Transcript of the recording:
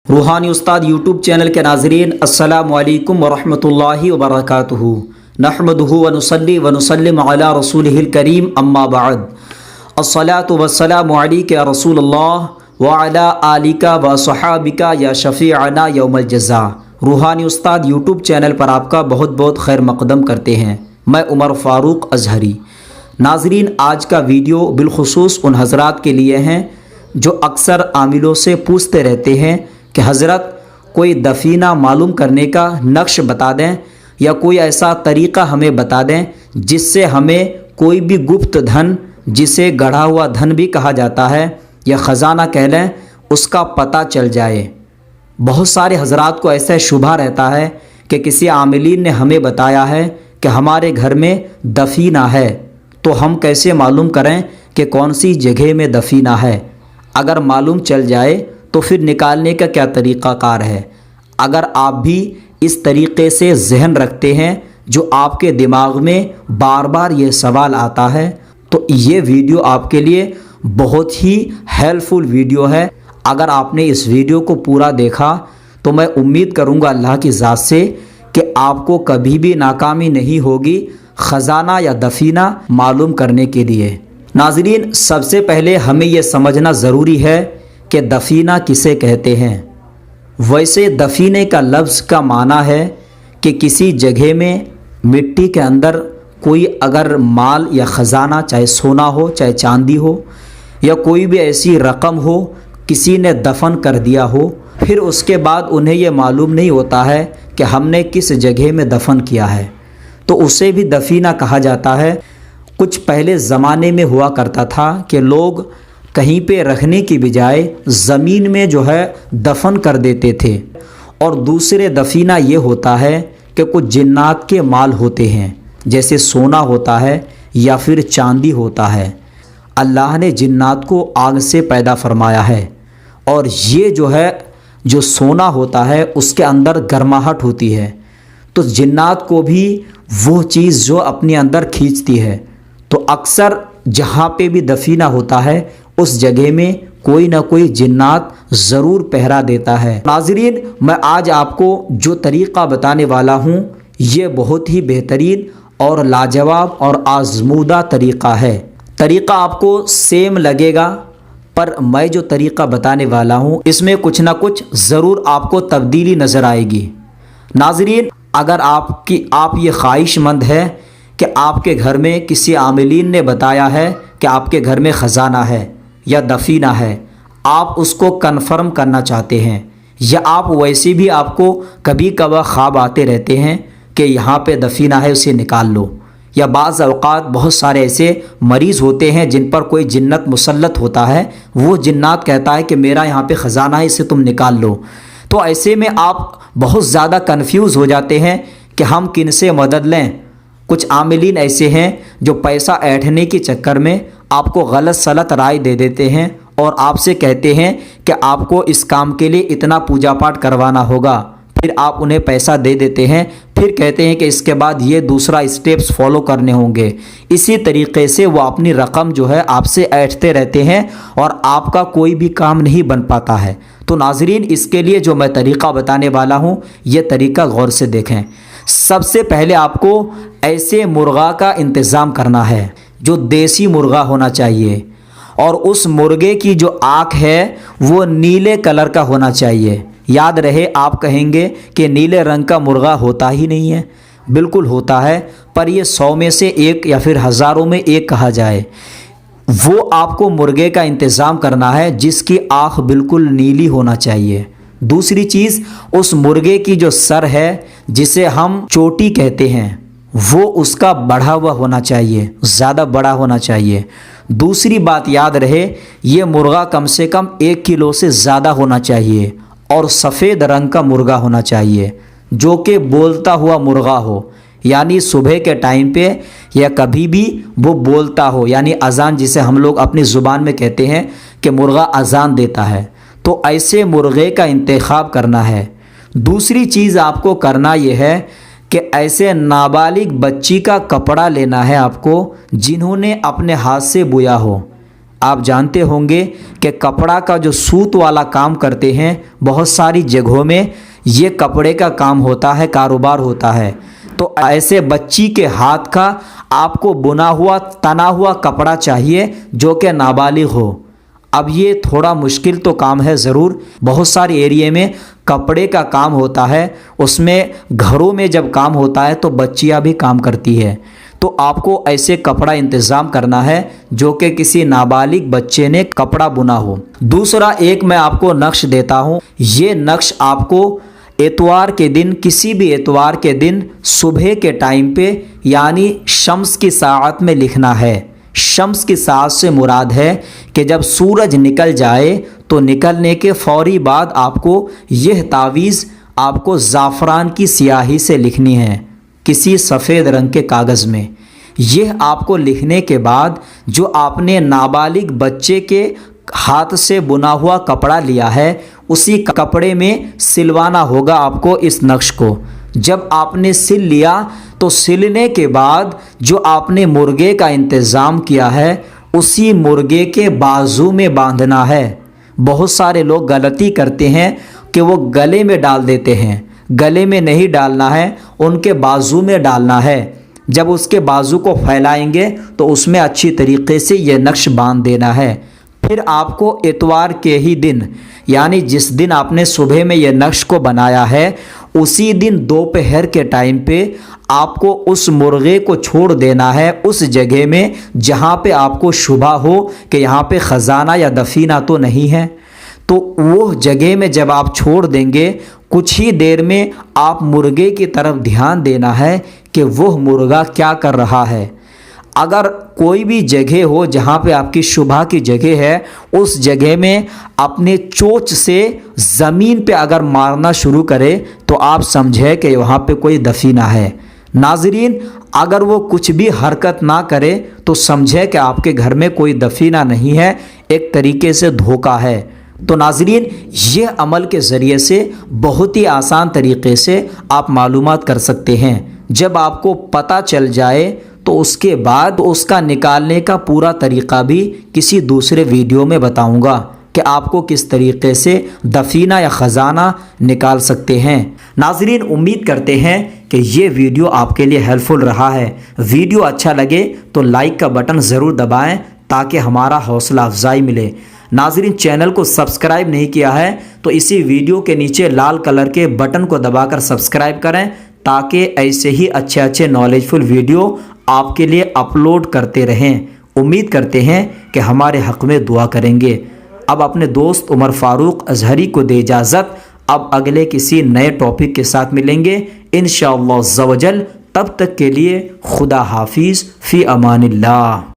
रूहानी उस्ताद YouTube channel के नाज़रीन, अस्सलामु अलैकुम वरहमतुल्लाहि वबरकातुहू। नहमदुहु व नुसल्ली व नुसल्लिम अला रसूलिहिल करीम, अम्मा बाद। अस्सलातु वस्सलामु अलैका या रसूलल्लाह व अला आलिका व सहाबिका या शफ़ीअना यौमल जज़ा। रूहानी उस्ताद यूट्यूब चैनल पर आपका बहुत बहुत खैर मक़दम करते हैं। मैं उमर फ़ारूक अज़हरी। नाज़रीन, आज का वीडियो बिलखुसूस उन हज़रात के लिए हैं जो अक्सर आमिलों से पूछते रहते हैं कि हज़रत कोई दफ़ीना मालूम करने का नक्श बता दें या कोई ऐसा तरीक़ा हमें बता दें जिससे हमें कोई भी गुप्त धन, जिसे गढ़ा हुआ धन भी कहा जाता है या ख़जाना कह लें, उसका पता चल जाए। बहुत सारे हज़रात को ऐसा शुबा रहता है कि किसी आमिलीन ने हमें बताया है कि हमारे घर में दफ़ीना है, तो हम कैसे मालूम करें कि कौन सी जगह में दफ़ीना है। अगर मालूम चल जाए तो फिर निकालने का क्या तरीक़ा कार है। अगर आप भी इस तरीक़े से जहन रखते हैं जो आपके दिमाग में बार बार ये सवाल आता है, तो ये वीडियो आपके लिए बहुत ही हेल्पफुल वीडियो है। अगर आपने इस वीडियो को पूरा देखा तो मैं उम्मीद करूँगा अल्लाह की ज़ात से कि आपको कभी भी नाकामी नहीं होगी ख़जाना या दफ़ीना मालूम करने के लिए। नाज़रीन, सबसे पहले हमें यह समझना ज़रूरी है कि दफ़ीना किसे कहते हैं। वैसे दफ़ीने का लफ्ज़ का माना है कि किसी जगह में मिट्टी के अंदर कोई अगर माल या ख़जाना, चाहे सोना हो चाहे चांदी हो या कोई भी ऐसी रकम हो, किसी ने दफन कर दिया हो, फिर उसके बाद उन्हें यह मालूम नहीं होता है कि हमने किस जगह में दफन किया है, तो उसे भी दफ़ीना कहा जाता है। कुछ पहले ज़माने में हुआ करता था कि लोग कहीं पे रखने की बजाय ज़मीन में जो है दफन कर देते थे। और दूसरे दफ़ीना ये होता है कि कुछ जिन्नात के माल होते हैं, जैसे सोना होता है या फिर चांदी होता है। अल्लाह ने जिन्नात को आग से पैदा फरमाया है और ये जो है जो सोना होता है उसके अंदर गर्माहट होती है, तो जिन्नात को भी वो चीज़ जो अपने अंदर खींचती है। तो अक्सर जहाँ पे भी दफ़ीना होता है उस जगह में कोई ना कोई जिन्नात ज़रूर पहरा देता है। नाज़रीन, मैं आज आपको जो तरीक़ा बताने वाला हूँ ये बहुत ही बेहतरीन और लाजवाब और आज़मूदा तरीक़ा है। तरीक़ा आपको सेम लगेगा, पर मैं जो तरीक़ा बताने वाला हूँ इसमें कुछ ना कुछ ज़रूर आपको तब्दीली नज़र आएगी। नाज़रीन, अगर आप ये ख्वाहिशमंद है कि आपके घर में किसी आमिलीन ने बताया है कि आपके घर में ख़जाना है या दफ़ीना है, आप उसको कन्फर्म करना चाहते हैं, या आप वैसे भी आपको कभी कभार ख्वाब आते रहते हैं कि यहाँ पे दफ़ीना है, उसे निकाल लो, या बाज़ अवक़ात बहुत सारे ऐसे मरीज़ होते हैं जिन पर कोई जिन्नत मुसल्लत होता है, वो जिन्नात कहता है कि मेरा यहाँ पे ख़जाना है, इसे तुम निकाल लो। तो ऐसे में आप बहुत ज़्यादा कन्फ्यूज़ हो जाते हैं कि हम किन से मदद लें। कुछ आमिलीन ऐसे हैं जो पैसा ऐंठने के चक्कर में आपको गलत सलत राय दे देते हैं और आपसे कहते हैं कि आपको इस काम के लिए इतना पूजा पाठ करवाना होगा, फिर आप उन्हें पैसा दे देते हैं, फिर कहते हैं कि इसके बाद ये दूसरा स्टेप्स फॉलो करने होंगे। इसी तरीक़े से वो अपनी रकम जो है आपसे ऐंठते रहते हैं और आपका कोई भी काम नहीं बन पाता है। तो नाज़रीन, इसके लिए जो मैं तरीक़ा बताने वाला हूँ ये तरीक़ा गौर से देखें। सबसे पहले आपको ऐसे मुर्गा का इंतज़ाम करना है जो देसी मुर्गा होना चाहिए, और उस मुर्गे की जो आँख है वो नीले कलर का होना चाहिए। याद रहे, आप कहेंगे कि नीले रंग का मुर्गा होता ही नहीं है, बिल्कुल होता है, पर ये 100 में से एक या फिर हज़ारों में एक कहा जाए। वो आपको मुर्गे का इंतज़ाम करना है जिसकी आँख बिल्कुल नीली होना चाहिए। दूसरी चीज़, उस मुर्गे की जो सर है जिसे हम चोटी कहते हैं, वो उसका बढ़ा हुआ होना चाहिए, ज़्यादा बड़ा होना चाहिए। दूसरी बात याद रहे, ये मुर्गा कम से कम 1 किलो से ज़्यादा होना चाहिए और सफ़ेद रंग का मुर्गा होना चाहिए जो कि बोलता हुआ मुर्गा हो, यानी सुबह के टाइम पे या कभी भी वो बोलता हो, यानी अज़ान जिसे हम लोग अपनी ज़ुबान में कहते हैं कि मुर्गा अज़ान देता है, तो ऐसे मुर्गे का इंतखाब करना है। दूसरी चीज़ आपको करना यह है कि ऐसे नाबालिग बच्ची का कपड़ा लेना है आपको जिन्होंने अपने हाथ से बुया हो, آپ جانتے ہوں گے کہ کپڑا کا جو سوت والا کام کرتے ہیں بہت ساری جگہوں میں یہ کپڑے کا کام ہوتا ہے، کاروبار ہوتا ہے۔ تو ایسے بچی کے ہاتھ کا آپ کو بنا ہوا تنا ہوا کپڑا چاہیے جو کہ نابالغ ہو۔ اب یہ تھوڑا مشکل تو کام ہے ضرور، بہت سارے ایریے میں کپڑے کا کام ہوتا ہے، اس میں گھروں میں جب کام ہوتا ہے تو بچیاں بھی کام کرتی ہے، تو آپ کو ایسے کپڑا انتظام کرنا ہے جو کہ کسی نابالغ بچے نے کپڑا بنا ہو۔ دوسرا ایک میں آپ کو نقش دیتا ہوں، یہ نقش آپ کو اتوار کے دن، کسی بھی اتوار کے دن صبح کے ٹائم پہ یعنی شمس کی ساعت میں لکھنا ہے۔ شمس کی ساعت سے مراد ہے کہ جب سورج نکل جائے تو نکلنے کے فوری بعد آپ کو یہ تعویذ آپ کو زعفران کی سیاہی سے لکھنی ہے، کسی سفید رنگ کے کاغذ میں۔ یہ آپ کو لکھنے کے بعد جو آپ نے نابالغ بچے کے ہاتھ سے بنا ہوا کپڑا لیا ہے اسی کپڑے میں سلوانا ہوگا آپ کو اس نقش کو۔ جب آپ نے سل لیا تو سلنے کے بعد جو آپ نے مرغے کا انتظام کیا ہے اسی مرغے کے بازو میں باندھنا ہے۔ بہت سارے لوگ غلطی کرتے ہیں کہ وہ گلے میں ڈال دیتے ہیں، گلے میں نہیں ڈالنا ہے، ان کے بازو میں ڈالنا ہے۔ جب اس کے بازو کو پھیلائیں گے تو اس میں اچھی طریقے سے یہ نقش باندھ دینا ہے۔ پھر آپ کو اتوار کے ہی دن یعنی جس دن آپ نے صبح میں یہ نقش کو بنایا ہے اسی دن دوپہر کے ٹائم پہ آپ کو اس مرغے کو چھوڑ دینا ہے اس جگہ میں جہاں پہ آپ کو شبہ ہو کہ یہاں پہ خزانہ یا دفینہ تو نہیں ہے۔ تو وہ جگہ میں جب آپ چھوڑ دیں گے کچھ ہی دیر میں آپ مرغے کی طرف دھیان دینا ہے کہ وہ مرغا کیا کر رہا ہے۔ اگر کوئی بھی جگہ ہو جہاں پہ آپ کی شبہ کی جگہ ہے اس جگہ میں اپنے چونچ سے زمین پہ اگر مارنا شروع کرے تو آپ سمجھے کہ وہاں پہ کوئی دفینہ ہے۔ ناظرین اگر وہ کچھ بھی حرکت نہ کرے تو سمجھے کہ آپ کے گھر میں کوئی دفینہ نہیں ہے، ایک طریقے سے دھوکہ ہے۔ تو ناظرین یہ عمل کے ذریعے سے بہت ہی آسان طریقے سے آپ معلومات کر سکتے ہیں۔ جب آپ کو پتہ چل جائے تو اس کے بعد اس کا نکالنے کا پورا طریقہ بھی کسی دوسرے ویڈیو میں بتاؤں گا کہ آپ کو کس طریقے سے دفینہ یا خزانہ نکال سکتے ہیں۔ ناظرین امید کرتے ہیں کہ یہ ویڈیو آپ کے لیے ہیلپ فل رہا ہے۔ ویڈیو اچھا لگے تو لائک کا بٹن ضرور دبائیں تاکہ ہمارا حوصلہ افزائی ملے۔ ناظرین چینل کو سبسکرائب نہیں کیا ہے تو اسی ویڈیو کے نیچے لال کلر کے بٹن کو دبا کر سبسکرائب کریں تاکہ ایسے ہی اچھے نالج فل ویڈیو آپ کے لیے اپلوڈ کرتے رہیں۔ امید کرتے ہیں کہ ہمارے حق میں دعا کریں گے۔ اب اپنے دوست عمر فاروق اظہری کو دے اجازت، اب اگلے کسی نئے ٹاپک کے ساتھ ملیں گے انشاءاللہ عز و جل۔ تب تک کے لیے خدا حافظ، فی امان اللہ۔